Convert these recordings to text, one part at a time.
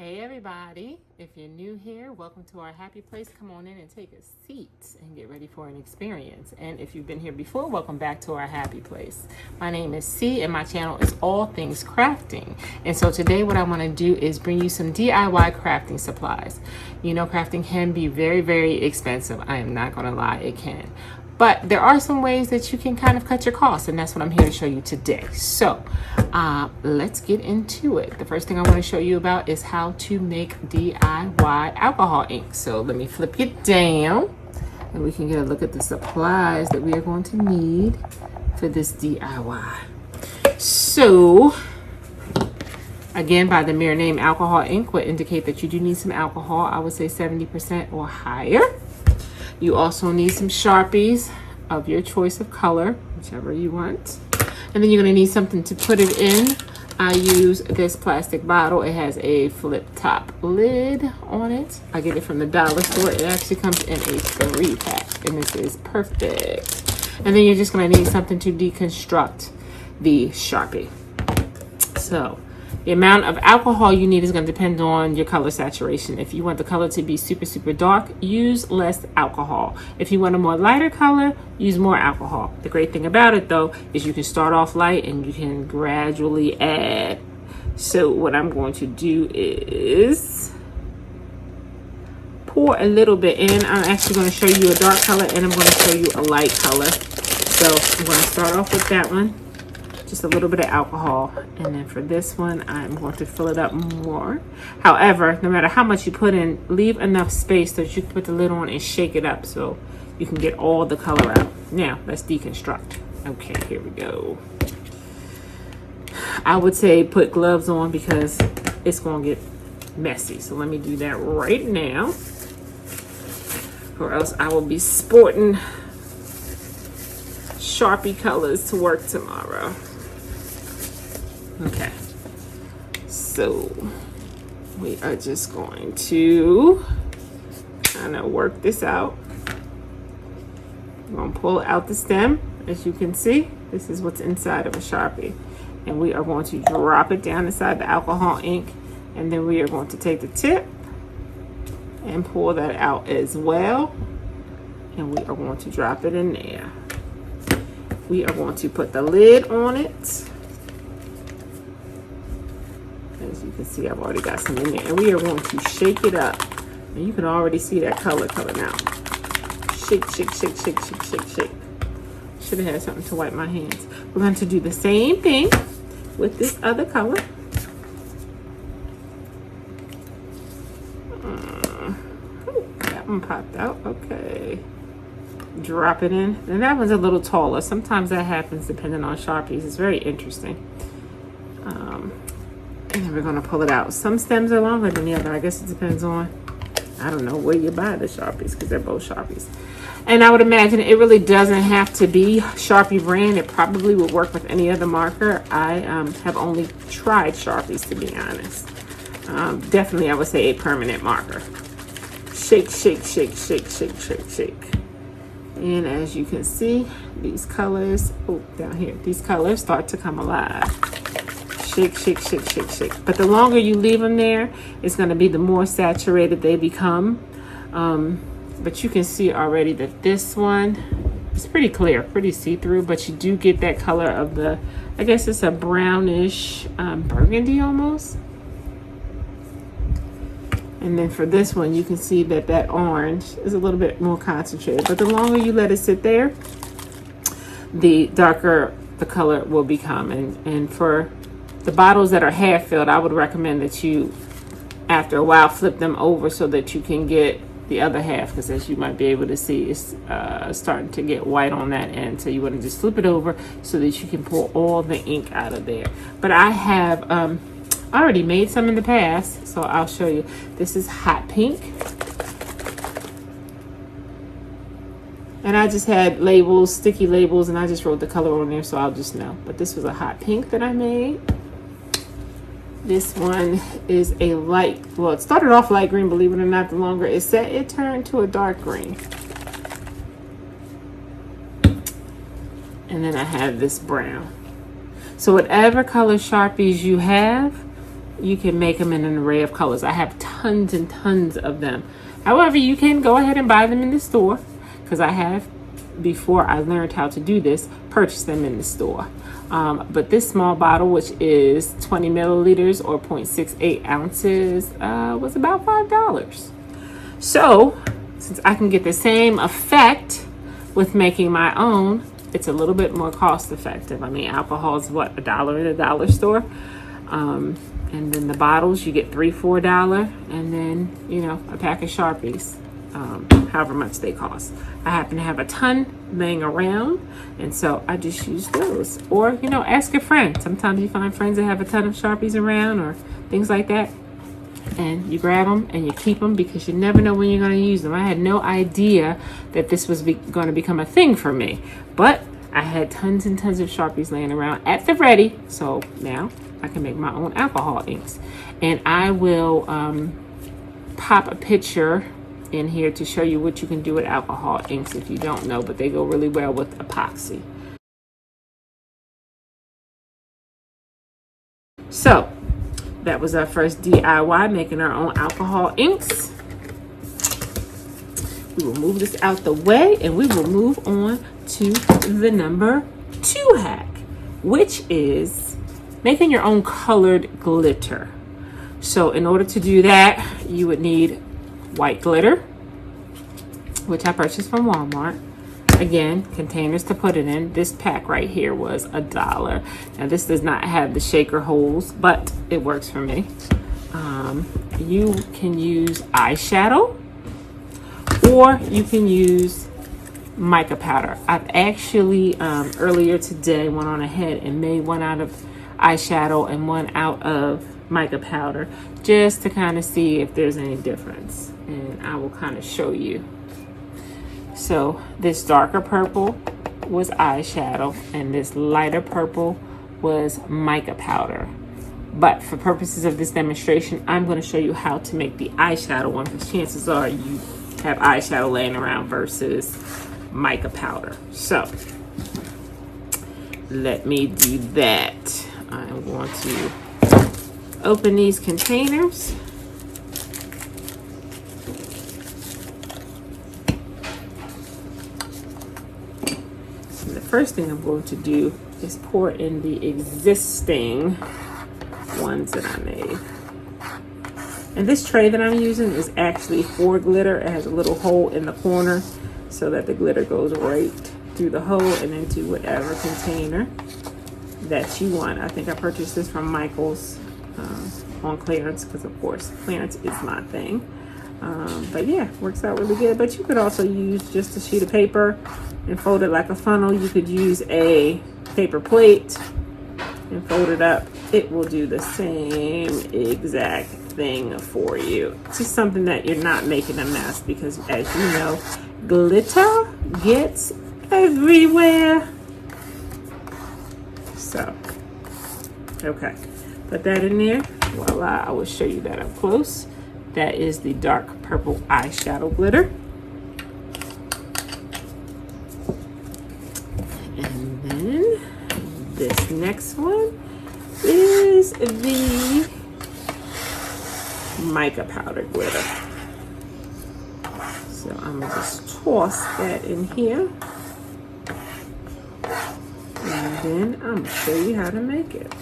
Hey everybody, if you're new here, welcome to our happy place. Come on in and take a seat and get ready for an experience. And if you've been here before, welcome back to our happy place. My name is C and my channel is All Things Crafting. And so today what I want to do is bring you some DIY crafting supplies. You know, crafting can be very, very expensive. I am not going to lie, it can. But there are some ways that you can kind of cut your costs, and that's what I'm here to show you today. So let's get into it. The first thing I want to show you about is how to make DIY alcohol ink. So let me flip it down, and we can get a look at the supplies that we are going to need for this DIY. So again, by the mere name, alcohol ink would indicate that you do need some alcohol. I would say 70% or higher. You also need some Sharpies of your choice of color, whichever you want. And then you're gonna need something to put it in. I use this plastic bottle. It has a flip top lid on it. I get it from the dollar store. It actually comes in a 3-pack, and this is perfect. And then you're just gonna need something to deconstruct the Sharpie. So the amount of alcohol you need is going to depend on your color saturation. If you want the color to be super, super dark, use less alcohol. If you want a more lighter color, use more alcohol. The great thing about it, though, is you can start off light and you can gradually add. So what I'm going to do is pour a little bit in. I'm actually going to show you a dark color and I'm going to show you a light color. So I'm going to start off with that one. Just a little bit of alcohol, and then for this one I'm going to fill it up more. However, no matter how much you put in, leave enough space so that you can put the lid on and shake it up so you can get all the color out. Now let's deconstruct. Okay, here we go. I would say put gloves on because it's going to get messy, so let me do that right now, or else I will be sporting Sharpie colors to work tomorrow. Okay, so we are just going to kind of work this out. I'm going to pull out the stem. As you can see, this is what's inside of a Sharpie. And we are going to drop it down inside the alcohol ink. And then we are going to take the tip and pull that out as well. And we are going to drop it in there. We are going to put the lid on it. As you can see, I've already got some in there. And we are going to shake it up. And you can already see that color coming out. Shake, shake, shake, shake, shake, shake, shake. Should have had something to wipe my hands. We're going to do the same thing with this other color. That one popped out. Okay. Drop it in. And that one's a little taller. Sometimes that happens depending on Sharpies. It's very interesting. And then we're going to pull it out. Some stems are longer than the other. I guess it depends on, I don't know, where you buy the Sharpies, because they're both Sharpies. And I would imagine it really doesn't have to be Sharpie brand. It probably would work with any other marker. I have only tried Sharpies, to be honest. Definitely, I would say a permanent marker. Shake, shake, shake, shake, shake, shake, shake. And as you can see, these colors, down here, these colors start to come alive. Shake, shake, shake, shake, shake. But the longer you leave them there, it's going to be the more saturated they become. But you can see already that this one is pretty clear, pretty see-through, but you do get that color of the, I guess it's a brownish burgundy almost. And then for this one, you can see that that orange is a little bit more concentrated. But the longer you let it sit there, the darker the color will become. And for the bottles that are half filled, I would recommend that you, after a while, flip them over so that you can get the other half. Because as you might be able to see, it's starting to get white on that end. So you want to just flip it over so that you can pull all the ink out of there. But I have already made some in the past, so I'll show you. This is hot pink, and I just had labels, sticky labels, and I just wrote the color on there so I'll just know. But this was a hot pink that I made. This one is a light, well, it started off light green, believe it or not. The longer it set, it turned to a dark green. And then I have this brown. So whatever color Sharpies you have, you can make them in an array of colors. I have tons and tons of them. However, you can go ahead and buy them in the store, because I have, before I learned how to do this, purchased them in the store. But this small bottle, which is 20 milliliters or 0.68 ounces, was about $5. So since I can get the same effect with making my own, it's a little bit more cost effective. I mean, alcohol is what, $1 in a dollar store? And then the bottles, you get $3, $4, and then, you know, a pack of Sharpies, however much they cost. I happen to have a ton laying around, and so I just use those. Or, you know, ask a friend. Sometimes you find friends that have a ton of Sharpies around or things like that, and you grab them and you keep them, because you never know when you're going to use them. I had no idea that this was going to become a thing for me, but I had tons and tons of Sharpies laying around at the ready, so now I can make my own alcohol inks. And I will pop a picture in here to show you what you can do with alcohol inks if you don't know, but they go really well with epoxy. So that was our first DIY, making our own alcohol inks. We will move this out the way, and we will move on to the number 2 hack, which is making your own colored glitter. So in order to do that, you would need white glitter, which I purchased from Walmart. Again, containers to put it in. This pack right here was $1. Now this does not have the shaker holes, but it works for me. You can use eyeshadow, or you can use mica powder. I've actually earlier today went on ahead and made one out of eyeshadow and one out of mica powder, just to kind of see if there's any difference, and I will kind of show you. So this darker purple was eyeshadow, and this lighter purple was mica powder. But for purposes of this demonstration, I'm going to show you how to make the eyeshadow one, because chances are you have eyeshadow laying around versus mica powder. So let me do that. I'm going to open these containers. And the first thing I'm going to do is pour in the existing ones that I made. And this tray that I'm using is actually for glitter. It has a little hole in the corner so that the glitter goes right through the hole and into whatever container that you want. I think I purchased this from Michael's on clearance, because of course clearance is my thing. But yeah, works out really good. But you could also use just a sheet of paper and fold it like a funnel. You could use a paper plate and fold it up. It will do the same exact thing for you. It's just something that you're not making a mess, because as you know, glitter gets everywhere. So, okay, put that in there. Voila, I will show you that up close. That is the dark purple eyeshadow glitter. And then this next one is the mica powder glitter. So I'm gonna just toss that in here. And then I'm gonna show you how to make it.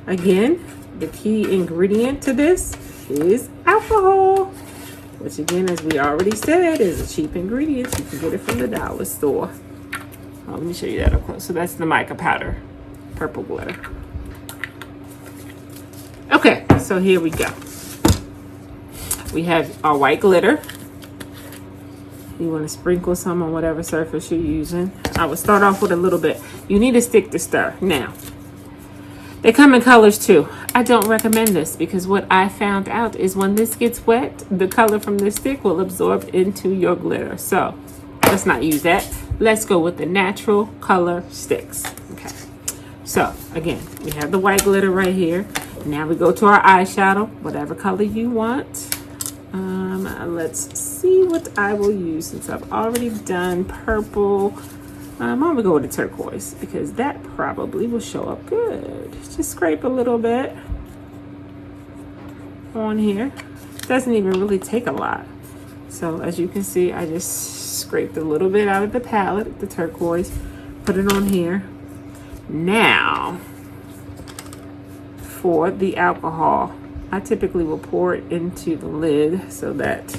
Again, the key ingredient to this is alcohol, which again, as we already said, is a cheap ingredient. You can get it from the dollar store. Let me show you that up close. So that's the mica powder purple glitter. Okay, so here we go. We have our white glitter. You want to sprinkle some on whatever surface you're using. I would start off with a little bit. You need a stick to stir. Now, they come in colors too. I don't recommend this, because what I found out is when this gets wet, the color from this stick will absorb into your glitter. So let's not use that. Let's go with the natural color sticks. Okay. So again, we have the white glitter right here. Now we go to our eyeshadow, whatever color you want. Let's see what I will use, since I've already done purple. I'm gonna go with the turquoise because that probably will show up good. Just scrape a little bit on here. Doesn't even really take a lot. So as you can see, I just scraped a little bit out of the palette, the turquoise, put it on here. Now, for the alcohol, I typically will pour it into the lid so that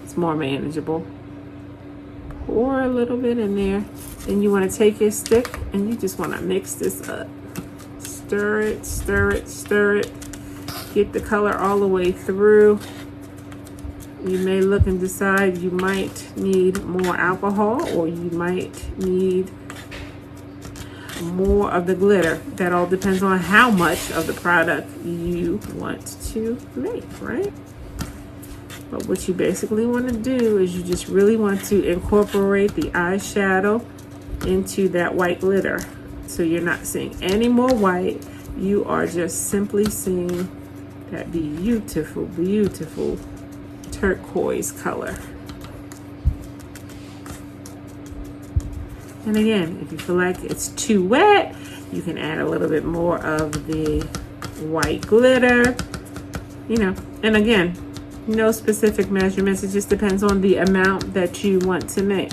it's more manageable. Pour a little bit in there. Then you want to take your stick and you just want to mix this up. Stir it, stir it, stir it. Get the color all the way through. You may look and decide you might need more alcohol or you might need more of the glitter. That all depends on how much of the product you want to make, right? But what you basically want to do is you just really want to incorporate the eyeshadow into that white glitter. So you're not seeing any more white. You are just simply seeing that beautiful, beautiful turquoise color. And again, if you feel like it's too wet, you can add a little bit more of the white glitter, you know. And again, no specific measurements. It just depends on the amount that you want to make,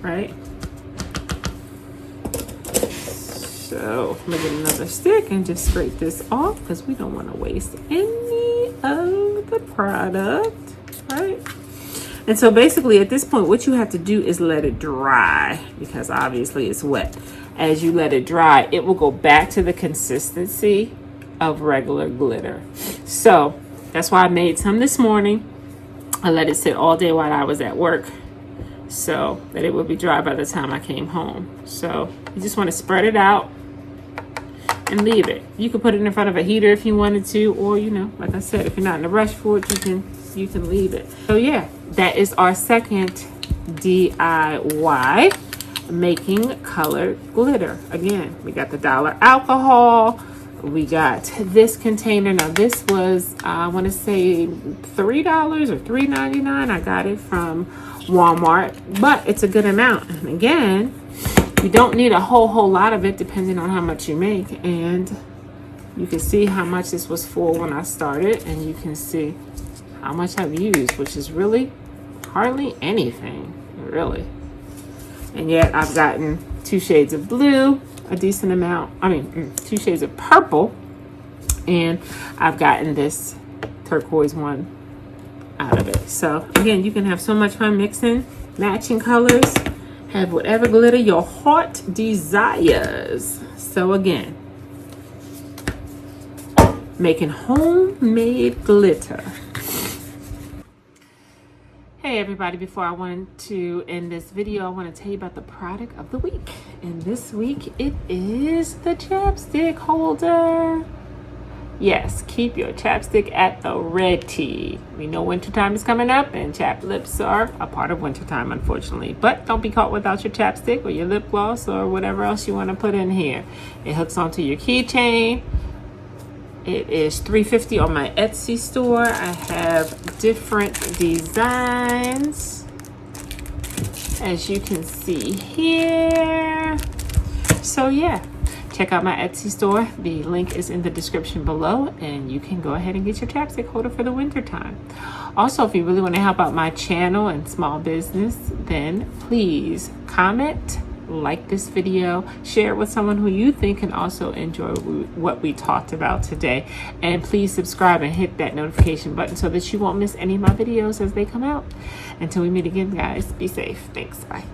right? So I'm gonna get another stick and just scrape this off because we don't want to waste any of the product, right? And so basically at this point, what you have to do is let it dry because obviously it's wet. As you let it dry, it will go back to the consistency of regular glitter. So that's why I made some this morning. I let it sit all day while I was at work so that it would be dry by the time I came home. So you just want to spread it out and leave it. You could put it in front of a heater if you wanted to, or, you know, like I said, if you're not in a rush for it, you can leave it. So yeah, that is our second DIY, making colored glitter. Again, we got the $1 alcohol. We got this container. Now this was, I want to say $3 or $3.99. I got it from Walmart, but it's a good amount. And again, you don't need a whole lot of it depending on how much you make. And you can see how much this was for when I started, and you can see how much I've used, which is really hardly anything, really. And yet I've gotten 2 shades of blue, a decent amount, 2 shades of purple, and I've gotten this turquoise one out of it. So again, you can have so much fun mixing, matching colors, have whatever glitter your heart desires. So again, making homemade glitter. Hey everybody, before I want to end this video, I want to tell you about the product of the week. And this week it is the chapstick holder. Yes, keep your chapstick at the ready. We know wintertime is coming up and chapped lips are a part of wintertime, unfortunately. But don't be caught without your chapstick or your lip gloss or whatever else you want to put in here. It hooks onto your keychain. It is $3.50 on my Etsy store. I have different designs, as you can see here. So yeah, check out my Etsy store. The link is in the description below, and you can go ahead and get your chapstick holder for the winter time. Also, if you really want to help out my channel and small business, then please comment, like this video, share it with someone who you think can also enjoy what we talked about today, and please subscribe and hit that notification button so that you won't miss any of my videos as they come out. Until we meet again, guys, be safe. Thanks. Bye.